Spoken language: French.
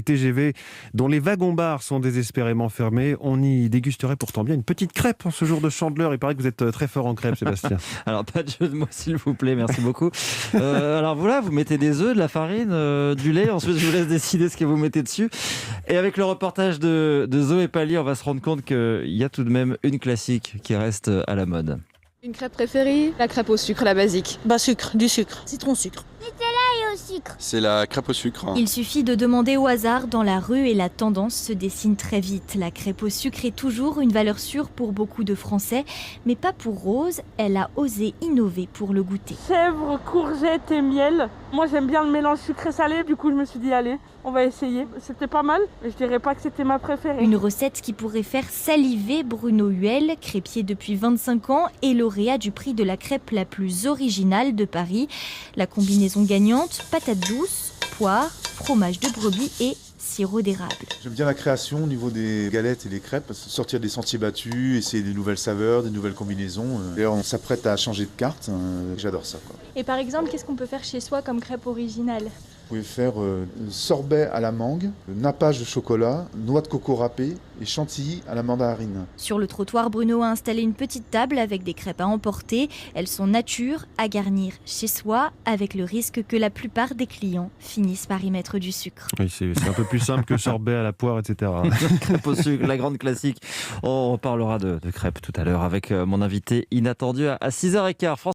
TGV dont les wagons-bars sont désespérément fermés. On y dégusterait pourtant bien une petite crêpe en ce jour de Chandeleur. Il paraît que vous êtes très fort en crêpes, Sébastien. Alors, pas de jeu de mots, s'il vous plaît, merci beaucoup. Alors voilà, vous mettez des œufs, de la farine, du lait, ensuite je vous laisse décider ce que vous mettez dessus. Et avec le reportage de Zoé Pallier, on va se rendre compte qu'il y a tout de même une classique qui reste à la mode. Une crêpe préférée? La crêpe au sucre, la basique. Sucre, du sucre, citron sucre. Au sucre. C'est la crêpe au sucre. Il suffit de demander au hasard dans la rue et la tendance se dessine très vite. La crêpe au sucre est toujours une valeur sûre pour beaucoup de Français, mais pas pour Rose. Elle a osé innover pour le goûter. Chèvre, courgette et miel. Moi j'aime bien le mélange sucré-salé, du coup je me suis dit allez, on va essayer. C'était pas mal, mais je dirais pas que c'était ma préférée. Une recette qui pourrait faire saliver Bruno Huel, crêpier depuis 25 ans et lauréat du prix de la crêpe la plus originale de Paris. La combinaison gagnante, patates douces, poire, fromage de brebis et sirop d'érable. J'aime bien la création au niveau des galettes et des crêpes, sortir des sentiers battus, essayer des nouvelles saveurs, des nouvelles combinaisons. D'ailleurs, on s'apprête à changer de carte, j'adore ça, quoi. Et par exemple, qu'est-ce qu'on peut faire chez soi comme crêpe originale? Vous pouvez faire sorbet à la mangue, nappage de chocolat, noix de coco râpée et chantilly à la mandarine. Sur le trottoir, Bruno a installé une petite table avec des crêpes à emporter. Elles sont nature, à garnir chez soi, avec le risque que la plupart des clients finissent par y mettre du sucre. Oui, c'est un peu plus simple que sorbet à la poire, etc. Crêpe au sucre, la grande classique. On reparlera de crêpes tout à l'heure avec mon invité inattendu à 6h15.